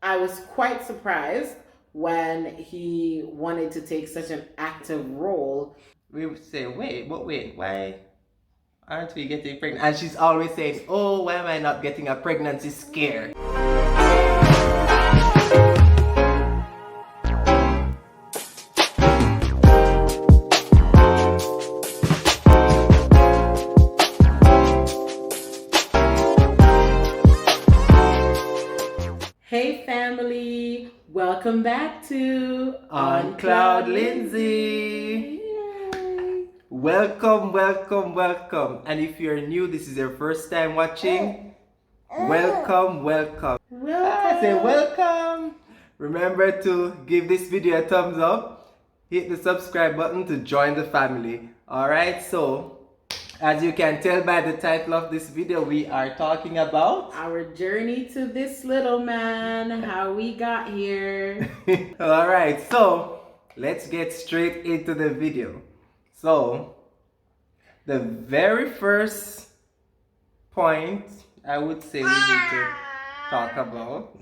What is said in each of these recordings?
I was quite surprised when he wanted to take such an active role. We would say, wait, why aren't we getting pregnant? And she's always saying, oh, why am I not getting a pregnancy scare? Hey family, welcome back to On Cloud Lindsay. Yay. Welcome. And if you're new, this is your first time watching, welcome. I say welcome. Remember to give this video a thumbs up, hit the subscribe button to join the family. Alright, so as you can tell by the title of this video, we are talking about Our journey to this little man, how we got here. Alright, so let's get straight into the video. So, the very first point I would say we need to talk about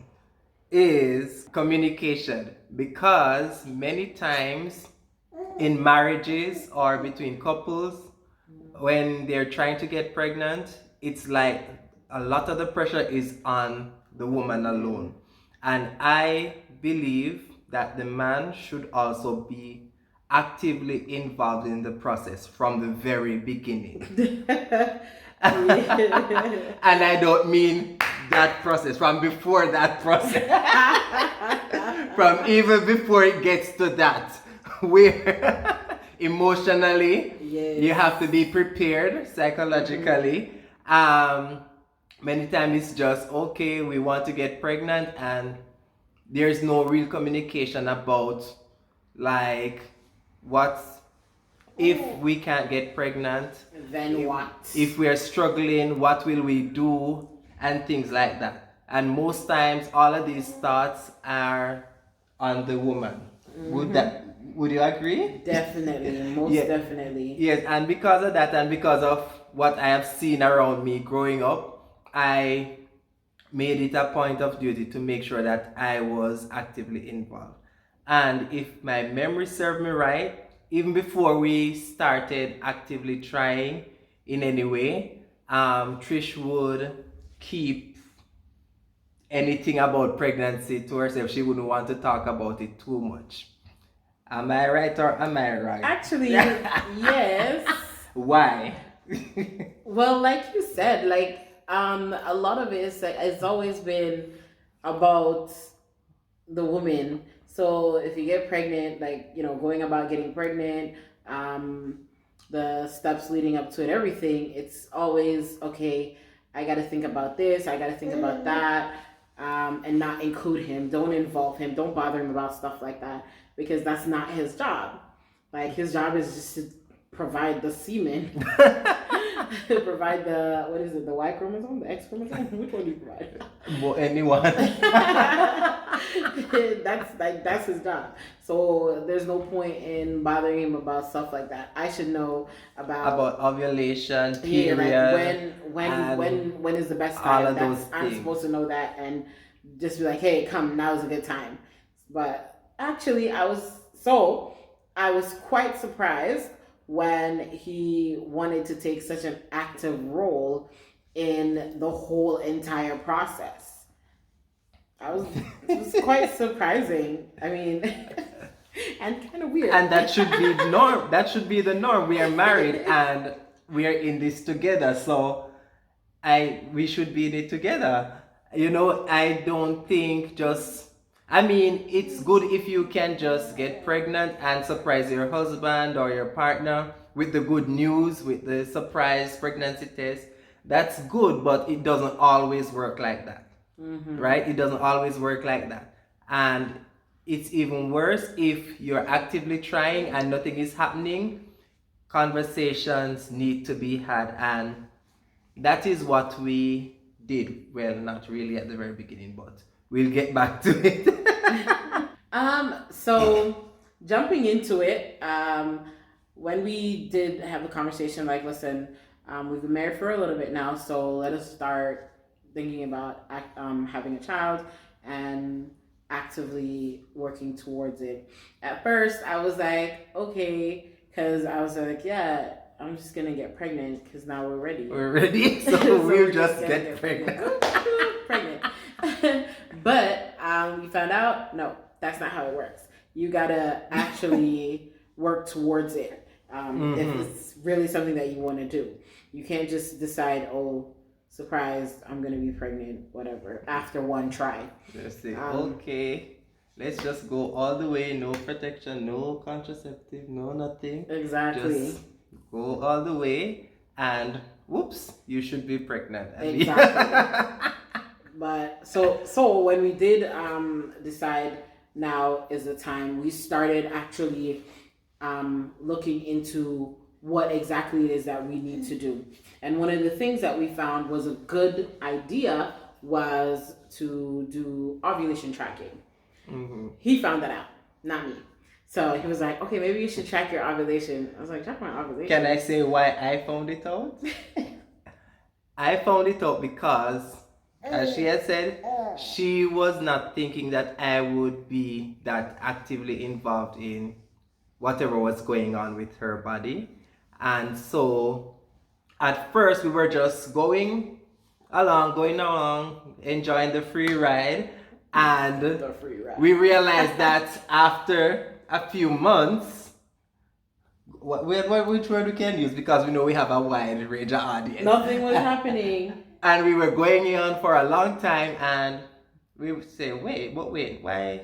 is communication, because many times in marriages or between couples, when they're trying to get pregnant, it's like a lot of the pressure is on the woman alone. And I believe that the man should also be actively involved in the process from the very beginning. And I don't mean that process, from before that process. From even before it gets to that, where emotionally, Yes. you have to be prepared psychologically. Many times it's just, okay, we want to get pregnant, and there's no real communication about like what's, if we can't get pregnant, Then what? if we are struggling, what will we do, and things like that. And most times all of these thoughts are on the woman. Would you agree? Definitely, most definitely. Yes, and because of that, and because of what I have seen around me growing up, I made it a point of duty to make sure that I was actively involved. And if my memory served me right, even before we started actively trying in any way, Trish would keep anything about pregnancy to herself. She wouldn't want to talk about it too much. Am I right or am I wrong? Actually, yes. Why? Well, like you said, a lot of it is it's always been about the woman. So if you get pregnant, going about getting pregnant, the steps leading up to it, everything, it's always, okay, I got to think about this, I got to think about that, and not include him. Don't involve him. Don't bother him about stuff like that, because that's not his job. Like, his job is just to provide the semen. Provide the, what is it, the Y chromosome, the X chromosome? Which one do you provide? Well, anyone. That's his job. So there's no point in bothering him about stuff like that. I should know about ovulation, period, when is the best all time. of those I'm things. supposed to know that, and just be like, hey, come, now is a good time. But actually, I was quite surprised when he wanted to take such an active role in the whole entire process. It was quite surprising. I mean, and kind of weird. And that should be the norm. That should be the norm. We are married and we are in this together. So we should be in it together. I don't think it's good if you can just get pregnant and surprise your husband or your partner with the good news, with the surprise pregnancy test. That's good, but it doesn't always work like that. Right? It doesn't always work like that. And it's even worse if you're actively trying and nothing is happening. Conversations need to be had, and that is what we did. Well, not really at the very beginning, but we'll get back to it. So jumping into it, when we did have a conversation, like, listen, we've been married for a little bit now, so let us start thinking about having a child. and actively working towards it. At first, I was like, okay, because I was like, yeah, I'm just gonna get pregnant because now we're ready. We're ready, so, So we'll just get pregnant. Pregnant. But we found out, no, that's not how it works. You gotta actually work towards it. If it's really something that you want to do, you can't just decide, oh, surprise, I'm gonna be pregnant, whatever, after one try. Let's say, okay, let's just go all the way, no protection, no contraceptive, no nothing. Exactly. Just go all the way, and whoops, you should be pregnant. Exactly. But so when we did decide now is the time, we started actually looking into what exactly it is that we need to do. And one of the things that we found was a good idea was to do ovulation tracking. He found that out, not me. So he was like, okay, maybe you should track your ovulation. I was like, track my ovulation? Can I say why I found it out? I found it out because, as she had said, she was not thinking that I would be that actively involved in whatever was going on with her body. And so at first we were just going along, enjoying the free ride. And we realized that after a few months, which word we can use, because we know we have a wide range of audience. Nothing was happening. And we were going on for a long time, and we would say, wait, why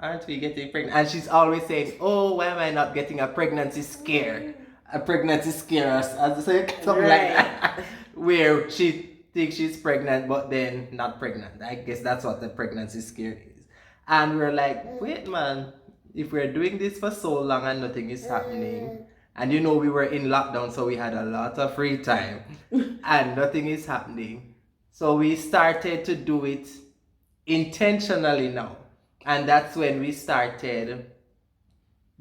aren't we getting pregnant? And she's always saying, oh, why am I not getting a pregnancy scare? A pregnancy scare, or something like that. Where she thinks she's pregnant, but then not pregnant. I guess that's what the pregnancy scare is. And we're like, wait, man, if we're doing this for so long and nothing is happening, and you know we were in lockdown, so we had a lot of free time, and nothing is happening. So we started to do it intentionally now. And that's when we started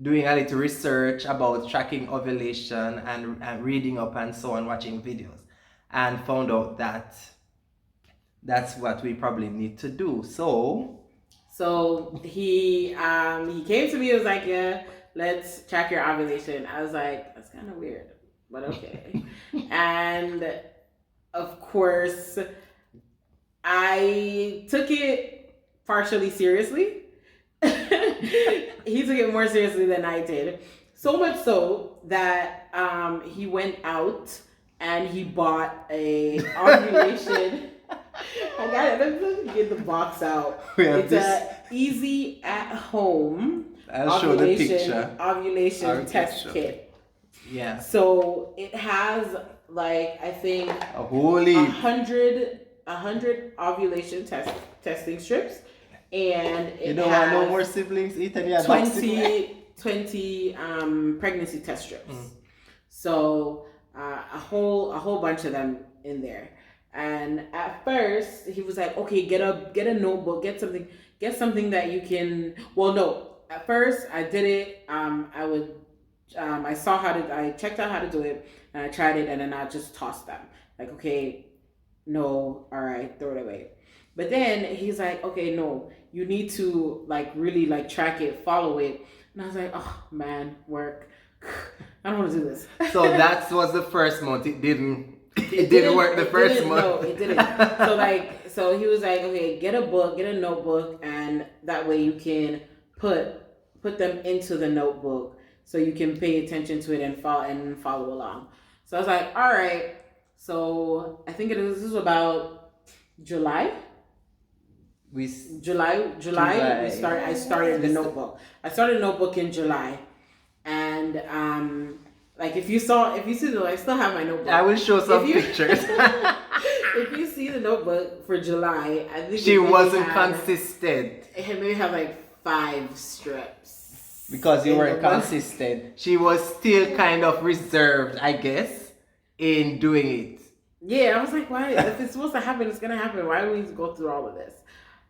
doing a little research about tracking ovulation and reading up and so on, watching videos, and found out that that's what we probably need to do. So he came to me, he was like, yeah, let's track your ovulation. I was like, that's kind of weird, but okay. And of course, I took it partially seriously. He took it more seriously than I did. So much so that he went out and he bought a ovulation. I got it. Let me get the box out. It's a easy at home ovulation test kit. Yeah. So it has, like, I think a whole 100 ovulation testing strips, and it has no more siblings eat any 20 pregnancy test strips. So a whole bunch of them in there. And at first he was like, okay, get a notebook, get something that you can. Well, no. At first I did it. I checked out how to do it, and I tried it, and then I just tossed them. Like, okay, no, all right, throw it away. But then he's like, okay, no, you need to really track it, follow it. And I was like, oh man, work. I don't want to do this. So that was the first month. It didn't work the first month. No, it didn't. So he was like, okay, get a book, get a notebook, and that way you can put them into the notebook so you can pay attention to it and follow along. So I was like, all right. So I think this is about July. July. I started the notebook. I started a notebook in July, and if you see I still have my notebook. I will show some pictures. If you see the notebook for July, I think she wasn't consistent. It maybe have 5 strips. Because you weren't consistent. She was still kind of reserved, I guess, in doing it. Yeah, I was like, why? If it's supposed to happen, it's gonna happen. Why do we need to go through all of this?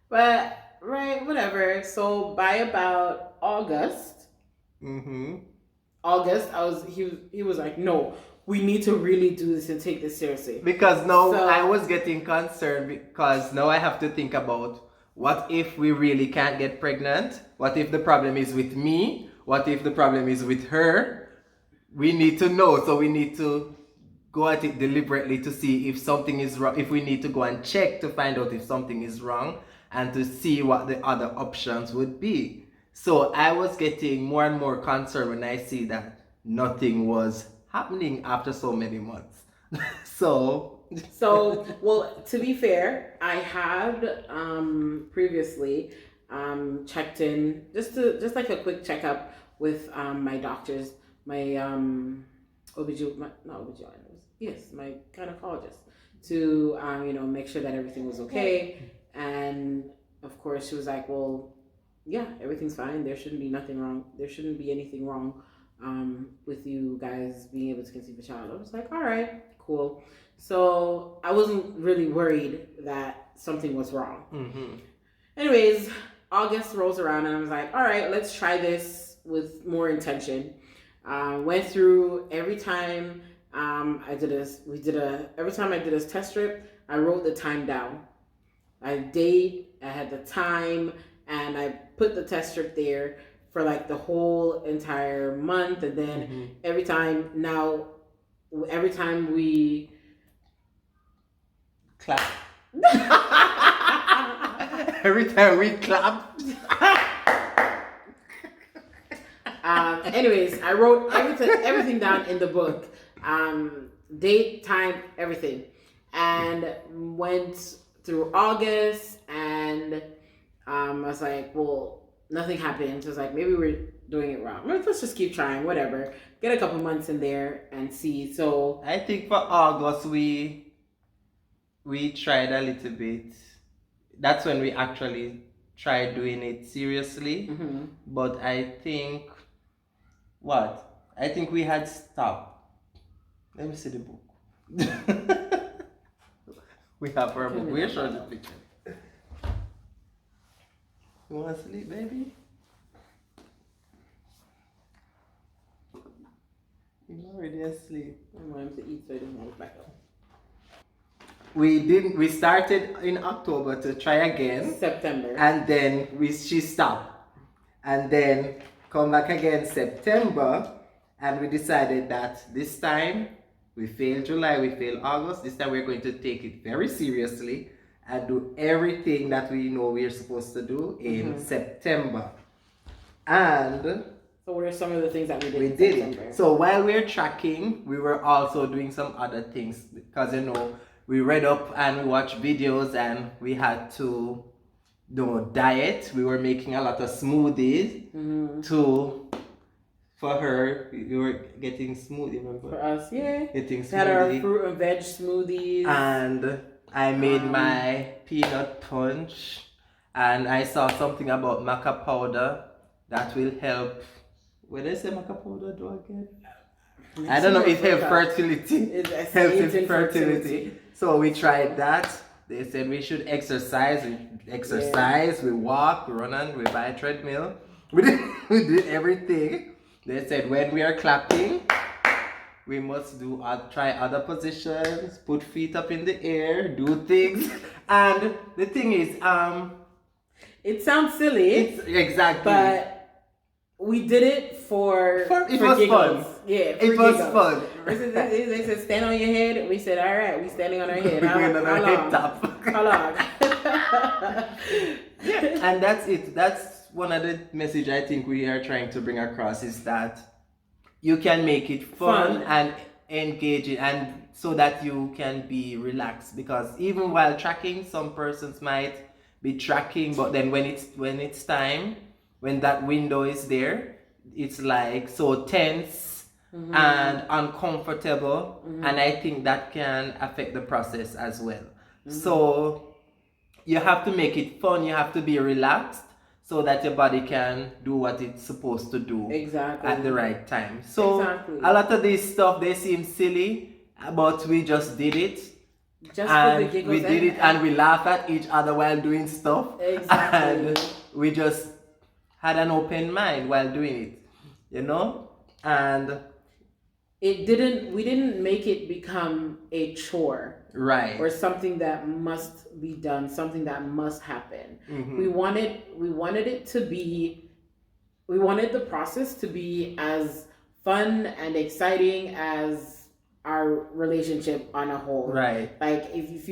But right, whatever. So by about August, he was like, no, we need to really do this and take this seriously. Because now I was getting concerned because now I have to think about What if we really can't get pregnant? What if the problem is with me? What if the problem is with her? We need to know, so we need to go at it deliberately to see if something is wrong, if we need to go and check to find out if something is wrong and to see what the other options would be. So I was getting more and more concerned when I see that nothing was happening after so many months. So, well, to be fair, I had previously checked in just like a quick checkup with my doctors, my not OBGYNs, yes, my gynecologist, to make sure that everything was okay. And of course, she was like, "Well, yeah, everything's fine. There shouldn't be nothing wrong. There shouldn't be anything wrong with you guys being able to conceive a child." I was like, "All right, cool." So I wasn't really worried that something was wrong. Mm-hmm. Anyways, August rolls around and I was like, all right, let's try this with more intention. Went through every time every time I did a test strip, I wrote the time down. I had the time, and I put the test strip there for like the whole entire month. And then every time we clap. Every time we clap. Anyways, I wrote everything down in the book. Date, time, everything. And went through August, and I was like, well, nothing happened. So I was like, maybe we're doing it wrong. Let's just keep trying, whatever. Get a couple months in there and see. So I think for August we tried a little bit. That's when we actually tried doing it seriously. Mm-hmm. But I think we had stopped. Let me see the book. We have our book. We're showing the picture. You want to sleep, baby? You're already asleep. I want him to eat so he doesn't want to back up. We started in October to try again. September. And then she stopped. And then come back again September, and we decided that this time we failed July, we failed August. This time we're going to take it very seriously and do everything that we know we're supposed to do in September. And so what are some of the things that we did in September? So while we're tracking, we were also doing some other things, because we read up and we watched videos, and we had to diet. We were making a lot of smoothies for her. We were getting smoothie, remember? For us, yeah. Getting smoothie. We had our fruit and veg smoothies. And I made my peanut punch, and I saw something about maca powder that will help. What did I say maca powder do again? I don't know, it helps fertility. It helps in fertility. So we tried that. They said we should exercise. We walk, we run, and we buy a treadmill. We did everything. They said when we are clapping, we must try other positions, put feet up in the air, do things. And the thing is, it sounds silly. Exactly. But we did it for it was giggles. fun. Yeah, it was fun. They said stand on your head. We said, all right, we standing on our head. We're on our head top. How long? Yeah, and that's it. That's one of the message I think we are trying to bring across, is that you can make it fun and engaging, and so that you can be relaxed. Because even while tracking, some persons might be tracking, but then when it's time, when that window is there, it's like so tense and uncomfortable, and I think that can affect the process as well. So you have to make it fun, you have to be relaxed, so that your body can do what it's supposed to do at the right time. So a lot of this stuff, they seem silly, but we just did it. Just and for the giggles, we did it, and we laugh at each other while doing stuff. Exactly. And we just had an open mind while doing it, and we didn't make it become a chore. Right. or something that must be done, something that must happen. Mm-hmm. We wanted it to be, we wanted the process to be as fun and exciting as our relationship on a whole. Right. Like if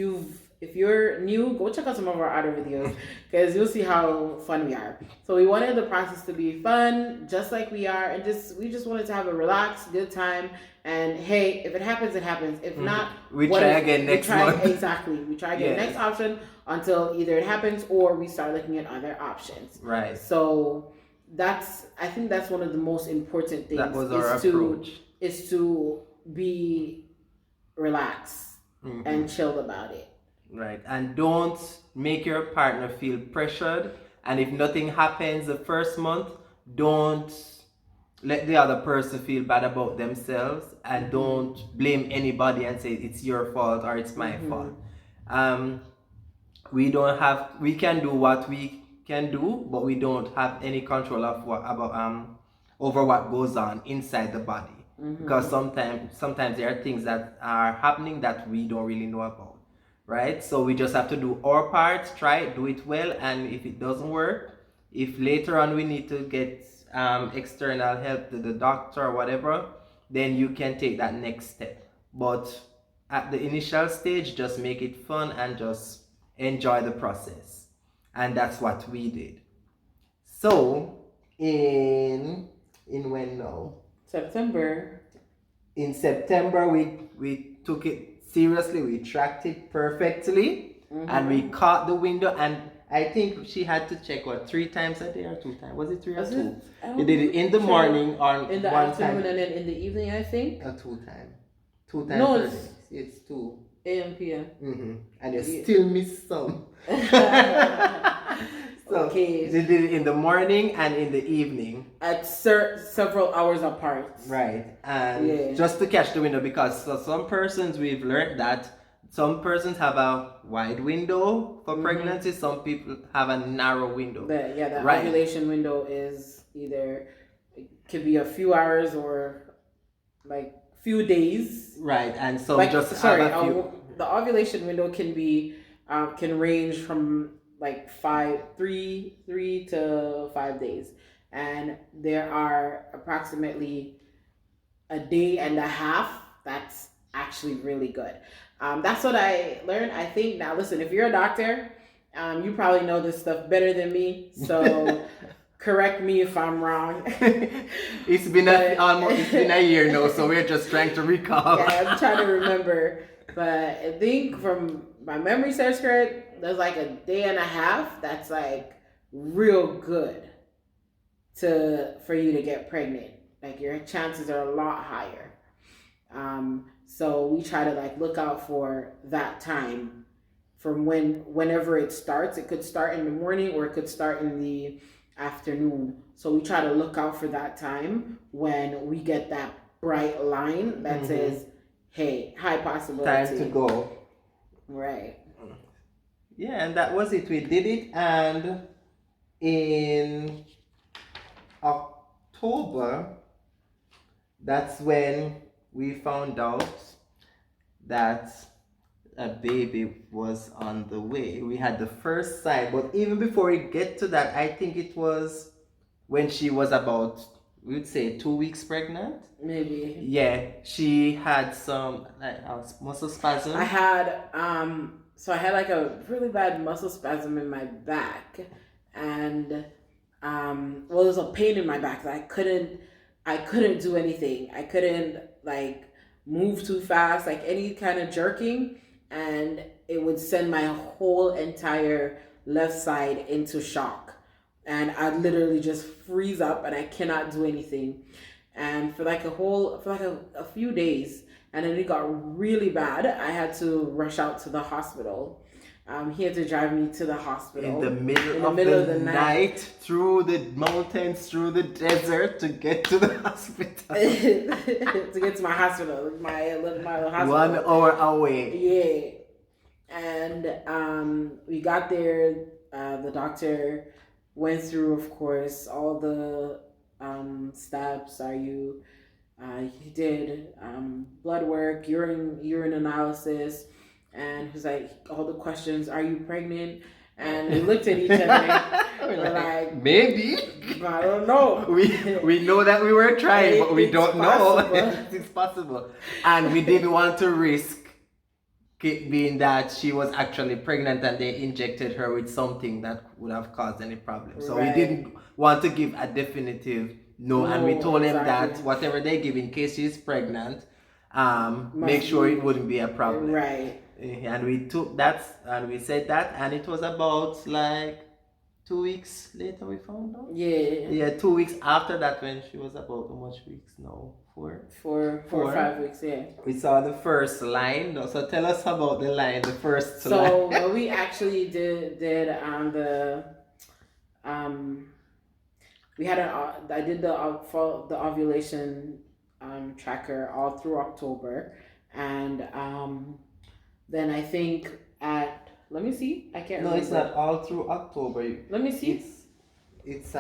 you're new, go check out some of our other videos because you'll see how fun we are. So we wanted the process to be fun, just like we are, and we just wanted to have a relaxed, good time. And hey, if it happens, it happens. If not, we try again next month. Exactly, we try again next option until either it happens or we start looking at other options. Right. So I think that's one of the most important things. That was our approach. Is to be relaxed and chilled about it. Right. And don't make your partner feel pressured. And if nothing happens the first month, don't let the other person feel bad about themselves, and don't blame anybody and say it's your fault or it's my fault. We can do what we can do, but we don't have any control of over what goes on inside the body. Because sometimes there are things that are happening that we don't really know about, right? So we just have to do our part, try it, do it well, and if it doesn't work, if later on we need to get external help to the doctor or whatever, then you can take that next step. But at the initial stage, just make it fun and just enjoy the process. And that's what we did. So in when now? In September, we took it seriously. We tracked it perfectly, and we caught the window. And I think she had to check 3 times a day or 2 times. Was it 3 or 2? You did it in the morning or in the afternoon and then in the evening, I think. 2 times. 2 times. No, it's 2 a.m. p.m. And you still miss some. So okay. They did it in the morning and in the evening. At several hours apart. Right. And just to catch the window, because for some persons we've learned that some persons have a wide window for pregnancy, some people have a narrow window. The ovulation window is either, it could be a few hours or like few days. Right. And so the ovulation window can be can range from like 3 to 5 days, and there are approximately a day and a half. That's actually really good. That's what I learned. I think now, listen, if you're a doctor, you probably know this stuff better than me, so correct me if I'm wrong. It's been a year now, so we're just trying to recall. Yeah, I'm trying to remember, but I think from my memory serves correct, there's like a day and a half that's like real good for you to get pregnant. Like your chances are a lot higher. So we try to like look out for that time from whenever it starts. It could start in the morning or it could start in the afternoon. So we try to look out for that time when we get that bright line that says, hey, high possibility. Time to go. Right. Yeah, and that was it. We did it, and in October, that's when we found out that a baby was on the way. We had the first sign, but even before we get to that, I think it was when she was about, we would say, 2 weeks pregnant. Maybe. Yeah, she had some muscle spasm. I had so I had like a really bad muscle spasm in my back, and there was a pain in my back that I couldn't do anything. I couldn't like move too fast, like any kind of jerking, and it would send my whole entire left side into shock, and I'd literally just freeze up and I cannot do anything. And for a few days, and then it got really bad. I had to rush out to the hospital. He had to drive me to the hospital in the middle of the night, through the mountains, through the desert, to get to the hospital. To get to my hospital, my hospital. 1 hour away. Yeah, and we got there. The doctor went through, of course, all the steps. He did blood work, urine analysis, and he's like, all the questions, are you pregnant? And we looked at each other. We're like, maybe. I don't know. We know that we were trying, but we don't know if it's possible. And we didn't want to risk it being that she was actually pregnant and they injected her with something that would have caused any problem. So we didn't want to give a definitive no, and we told him that whatever they give in case she's pregnant, make sure it wouldn't be a problem. Right. And we took that and we said that, and it was about like 2 weeks later we found out. Yeah, 2 weeks after that, when she was about how much weeks now? 4 or 5 weeks. Yeah. We saw the first line. So tell us about the line, the first line. So what we actually did on the we had I did the ovulation tracker all through October, and then I think at, let me see, I can't remember. No, it's not all through October. Let me see. It's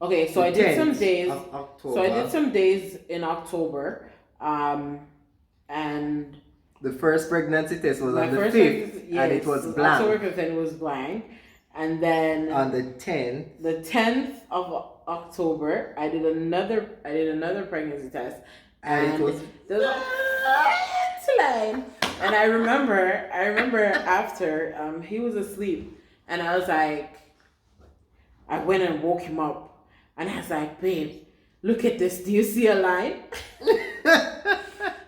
okay, so I did some days. October. So I did some days in October, and the first pregnancy test was on the 5th, and it was blank. October 5th, and it was blank. And then on the 10th of October, I did another pregnancy test, and it was line. And I remember after he was asleep, and I was like, I went and woke him up, and I was like, babe, look at this. Do you see a line?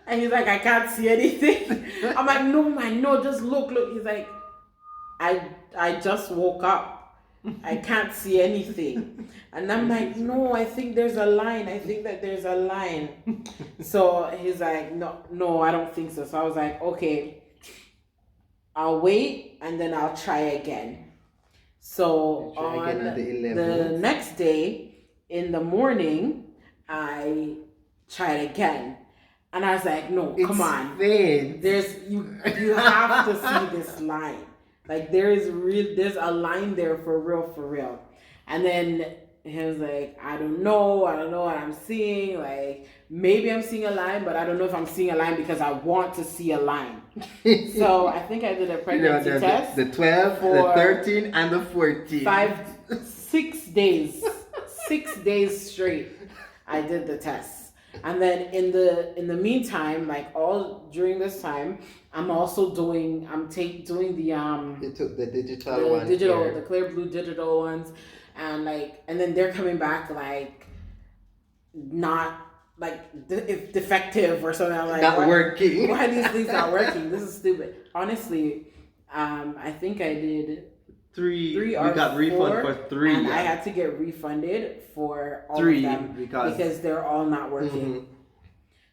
And he's like, I can't see anything. I'm like, no man, no, just look. He's like, I just woke up. I can't see anything. And I'm like, no, I think there's a line. I think that there's a line. So he's like, no, I don't think so. So I was like, okay, I'll wait and then I'll try again. So on the next day in the morning, I tried again. And I was like, no, come on. There's you have to see this line. Like there's a line there for real. And then he was like, I don't know what I'm seeing. Like maybe I'm seeing a line, but I don't know if I'm seeing a line because I want to see a line. So I think I did a pregnancy test. The 12, the 13, and the 14. 6 days. 6 days straight I did the test. And then in the meantime, like all during this time, I'm also doing the You took the digital one. The clear blue digital ones, and then they're coming back like not like if defective or something. I'm like, not working. Why are these things not working? This is stupid. Honestly, I think I did 3 or you got 4, refund for 3, and I had to get refunded for all 3 of them because they're all not working. Mm-hmm.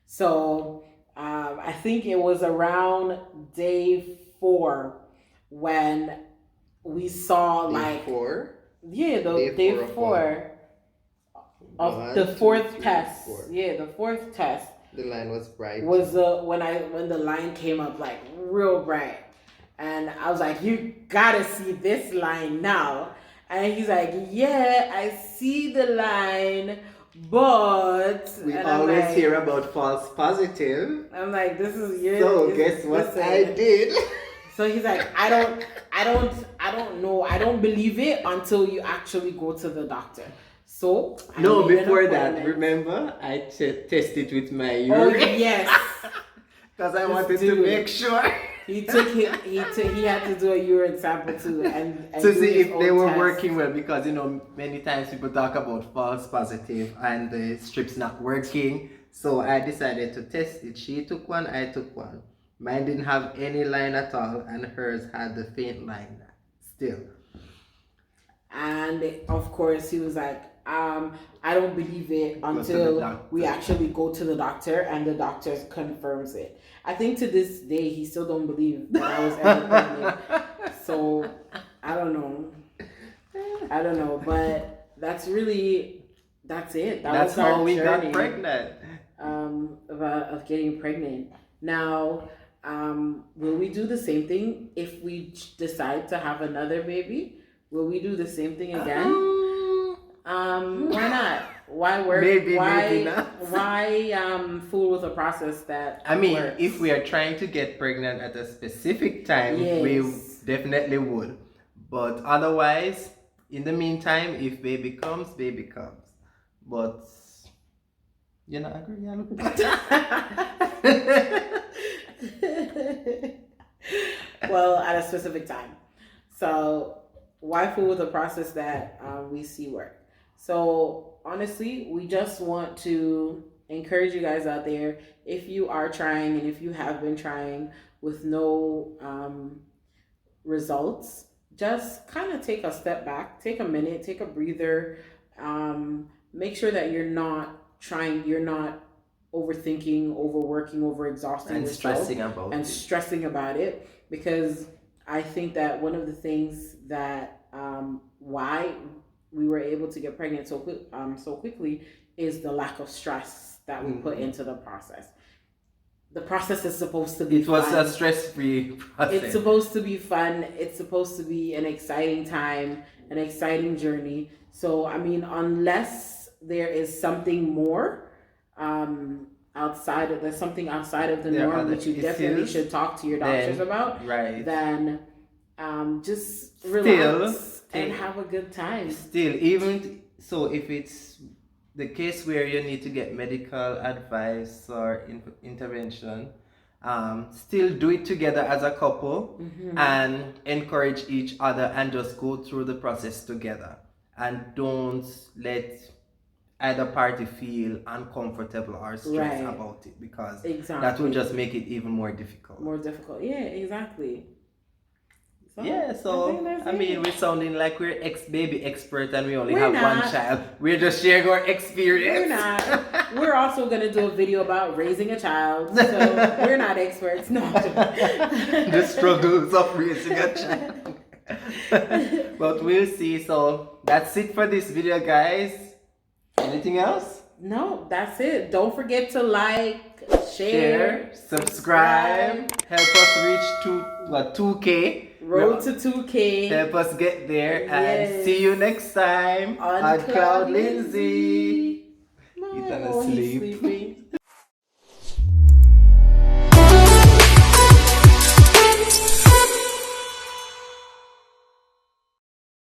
So I think it was around day 4 when we saw day 4? Yeah, day 4 of the 4th test. 4. Yeah, the 4th test. The line was bright. Was when the line came up like real bright. And I was like, you gotta see this line now. And he's like, yeah, I see the line, but we always hear about false positive. I'm like, this is so guess what I did? So he's like, I don't know. I don't believe it until you actually go to the doctor. So no, before that, remember I tested with my urine. Oh yes, because I wanted to make sure. He had to do a urine sample too and to see if they were working well, because many times people talk about false positive and the strips not working. So I decided to test it. She took one, I took one. Mine didn't have any line at all, and hers had the faint line still. And of course he was like, I don't believe it until we actually go to the doctor and the doctor confirms it. I think to this day he still don't believe that I was ever pregnant. So I don't know, but that's it. That's how we got pregnant. Of getting pregnant. Now, will we do the same thing if we decide to have another baby? Will we do the same thing again? Why not? Why work? Maybe, why? maybe not. Why fool with a process that I mean, works? if we are trying to get pregnant at a specific time, we Yes. definitely would. But otherwise, in the meantime, if baby comes, baby comes. But you not agree? Yeah, look at that. Well, at a specific time. So why fool with a process that we see work? So honestly, we just want to encourage you guys out there. If you are trying and if you have been trying with no results, just kind of take a step back, take a minute, take a breather. Make sure that you're not overthinking, overworking, overexhausting And yourself stressing about and it. stressing about it, because I think that one of the things that why we were able to get pregnant so quickly is the lack of stress that we put into the process. The process is supposed to be It was fun. a stress-free process. It's supposed to be fun. It's supposed to be an exciting time, an exciting journey. So, I mean, unless there is something more there's something outside of the There are norm, other which you definitely issues, should talk to your doctors then, about, right. then just relax and have a good time. Still, even so, if it's the case where you need to get medical advice or intervention, still do it together as a couple and encourage each other and just go through the process together. And don't let either party feel uncomfortable or stressed Right. about it, because Exactly. that will just make it even more difficult. More difficult. Yeah, exactly. So, Yeah, so I mean, we're sounding like we're baby expert and we only We're have not. one child. We're just sharing our experience. We're not. We're also gonna do a video about raising a child, so we're not experts. No. The struggles of raising a child. But we'll see. So that's it for this video, guys. Anything else? No, that's it. Don't forget to like, share, subscribe. Help us reach 2K. Road to 2K. Help us get there. And Yes. see you next time On Cloud Lindsay. Lindsay. He's gonna Oh, he's sleep. sleeping.